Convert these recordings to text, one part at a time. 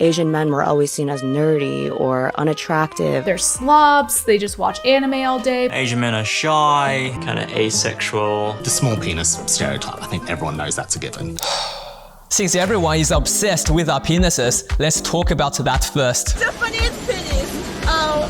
Asian men were always seen as nerdy or unattractive. They're slobs, they just watch anime all day. Asian men are shy, kind of asexual. The small penis stereotype, I think everyone knows that's a given. Since everyone is obsessed with our penises, let's talk about that first. Japanese penis,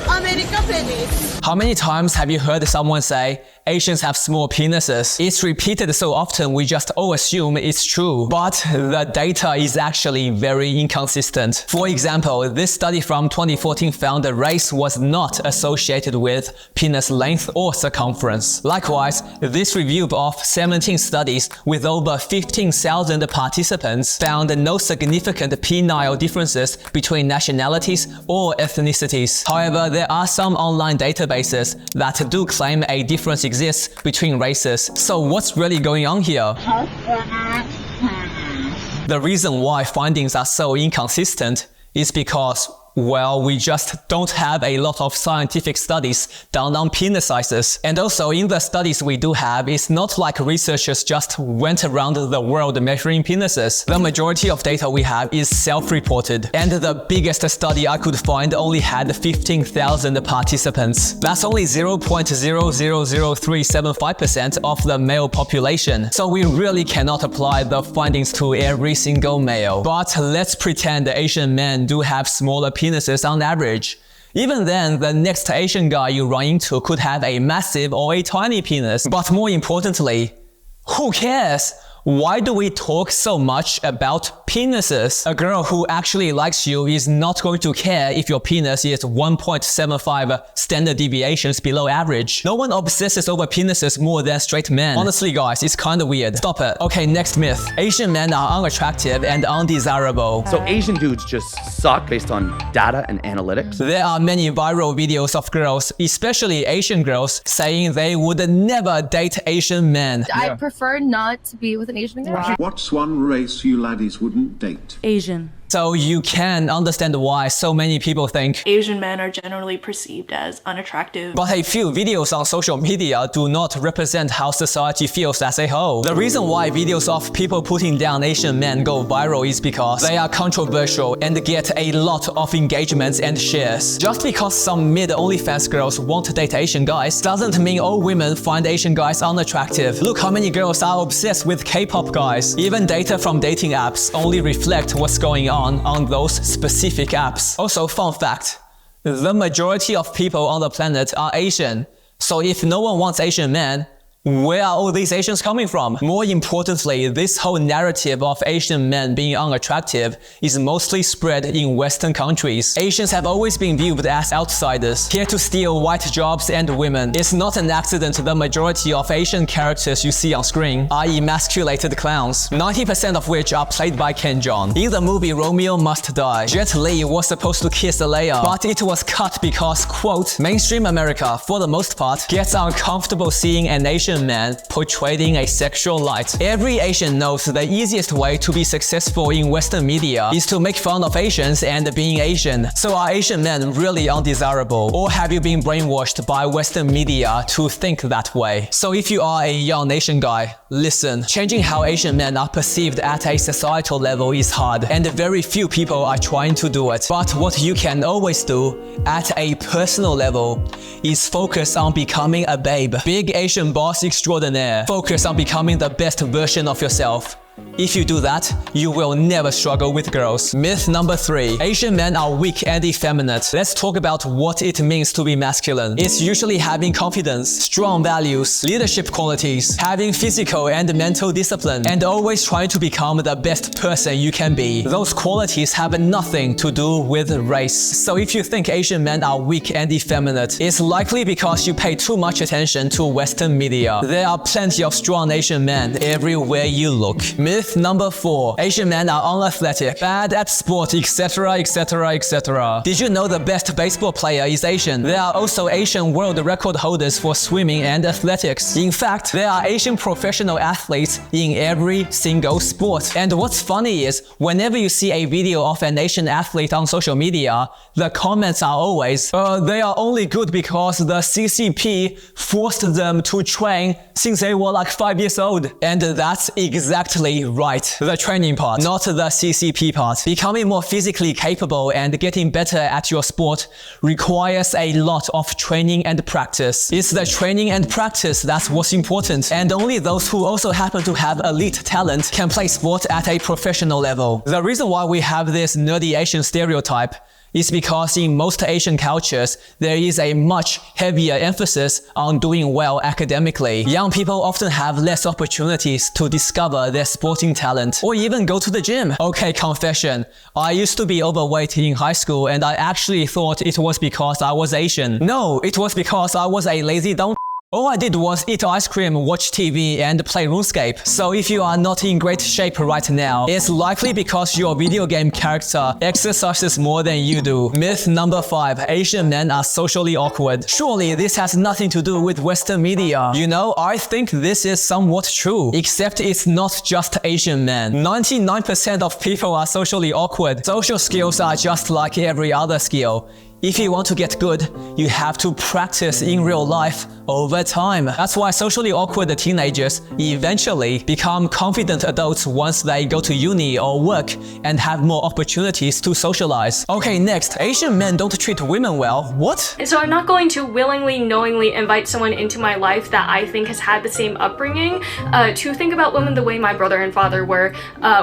American penis. How many times have you heard someone say, Asians have small penises? It's repeated so often we just all assume it's true. But the data is actually very inconsistent. For example, this study from 2014 found that race was not associated with penis length or circumference. Likewise, this review of 17 studies with over 15,000 participants found no significant penile differences between nationalities or ethnicities. However, there are some online databases that do claim a difference exists between races. So what's really going on here? The reason why findings are so inconsistent is because, well, we just don't have a lot of scientific studies done on penis sizes. And also, in the studies we do have, it's not like researchers just went around the world measuring penises. The majority of data we have is self-reported. And the biggest study I could find only had 15,000 participants. That's only 0.000375% of the male population. So we really cannot apply the findings to every single male. But let's pretend the Asian men do have smaller penises on average. Even then, the next Asian guy you run into could have a massive or a tiny penis. But more importantly, who cares? Why do we talk so much about penises? A girl who actually likes you is not going to care if your penis is 1.75 standard deviations below average. No one obsesses over penises more than straight men. Honestly guys, it's kinda weird. Stop it. Okay, next myth. Asian men are unattractive and undesirable. So Asian dudes just suck based on data and analytics? There are many viral videos of girls, especially Asian girls, saying they would never date Asian men. I prefer not to be with an Asian guy. What's one race you laddies wouldn't date? Asian. So you can understand why so many people think Asian men are generally perceived as unattractive. But a few videos on social media do not represent how society feels as a whole. The reason why videos of people putting down Asian men go viral is because they are controversial and get a lot of engagements and shares. Just because some mid OnlyFans girls won't date Asian guys doesn't mean all women find Asian guys unattractive. Look how many girls are obsessed with K-pop guys. Even data from dating apps only reflect what's going on those specific apps. Also, fun fact, the majority of people on the planet are Asian. So if no one wants Asian men, where are all these Asians coming from? More importantly, this whole narrative of Asian men being unattractive is mostly spread in Western countries. Asians have always been viewed as outsiders, here to steal white jobs and women. It's not an accident the majority of Asian characters you see on screen are emasculated clowns, 90% of which are played by Ken Jeong. In the movie Romeo Must Die, Jet Li was supposed to kiss Leia, but it was cut because, quote, mainstream America, for the most part, gets uncomfortable seeing an Asian man portrayed in a sexual light. Every Asian knows the easiest way to be successful in Western media is to make fun of Asians and being Asian. So are Asian men really undesirable? Or have you been brainwashed by Western media to think that way? So if you are a young Asian guy, listen. Changing how Asian men are perceived at a societal level is hard, and very few people are trying to do it. But what you can always do at a personal level is focus on becoming a babe. Big Asian boss extraordinaire. Focus on becoming the best version of yourself. If you do that, you will never struggle with girls. Myth number 3. Asian men are weak and effeminate. Let's talk about what it means to be masculine. It's usually having confidence, strong values, leadership qualities, having physical and mental discipline, and always trying to become the best person you can be. Those qualities have nothing to do with race. So if you think Asian men are weak and effeminate, it's likely because you pay too much attention to Western media. There are plenty of strong Asian men everywhere you look. Myth number 4. Asian men are unathletic, bad at sport, etc, etc, etc. Did you know the best baseball player is Asian? There are also Asian world record holders for swimming and athletics. In fact, there are Asian professional athletes in every single sport. And what's funny is, whenever you see a video of an Asian athlete on social media, the comments are always, they are only good because the CCP forced them to train since they were like 5 years old. And that's exactly A right, the training part, not the CCP part. Becoming more physically capable and getting better at your sport requires a lot of training and practice. It's the training and practice that's what's important, and only those who also happen to have elite talent can play sport at a professional level. The reason why we have this nerdy Asian stereotype is because in most Asian cultures, there is a much heavier emphasis on doing well academically. Young people often have less opportunities to discover their sporting talent or even go to the gym. Okay, confession. I used to be overweight in high school and I actually thought it was because I was Asian. No, it was because I was a lazy dumb. All I did was eat ice cream, watch TV, and play RuneScape. So if you are not in great shape right now, it's likely because your video game character exercises more than you do. Myth number 5. Asian men are socially awkward. Surely this has nothing to do with Western media. You know, I think this is somewhat true. Except it's not just Asian men. 99% of people are socially awkward. Social skills are just like every other skill. If you want to get good, you have to practice in real life over time. That's why socially awkward teenagers eventually become confident adults once they go to uni or work and have more opportunities to socialize. Okay, next, Asian men don't treat women well. What? And so I'm not going to willingly, knowingly invite someone into my life that I think has had the same upbringing to think about women the way my brother and father were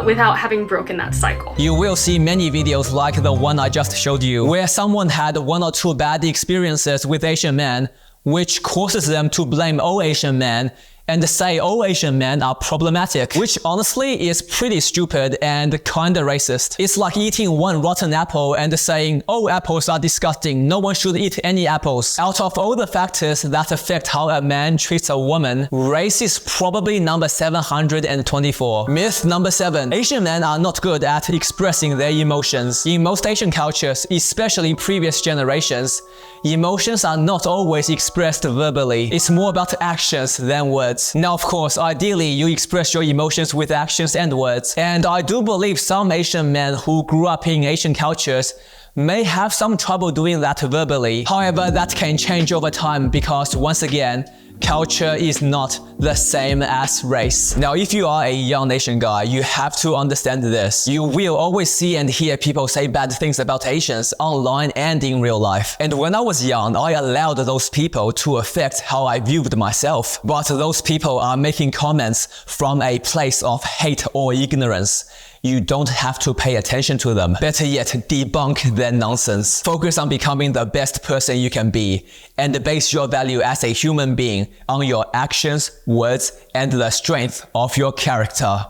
without having broken that cycle. You will see many videos like the one I just showed you, where someone had 1 or 2 bad experiences with Asian men, which causes them to blame all Asian men and say all Asian men are problematic, which honestly is pretty stupid and kinda racist. It's like eating one rotten apple and saying, oh, apples are disgusting, no one should eat any apples. Out of all the factors that affect how a man treats a woman, race is probably number 724. Myth number 7. Asian men are not good at expressing their emotions. In most Asian cultures, especially previous generations, emotions are not always expressed verbally. It's more about actions than words. Now, of course, ideally, you express your emotions with actions and words. And I do believe some Asian men who grew up in Asian cultures may have some trouble doing that verbally. However, that can change over time because, once again, culture is not the same as race. Now, if you are a young Asian guy, you have to understand this. You will always see and hear people say bad things about Asians online and in real life. And when I was young, I allowed those people to affect how I viewed myself. But those people are making comments from a place of hate or ignorance. You don't have to pay attention to them. Better yet, debunk their nonsense. Focus on becoming the best person you can be, and base your value as a human being on your actions, words, and the strength of your character.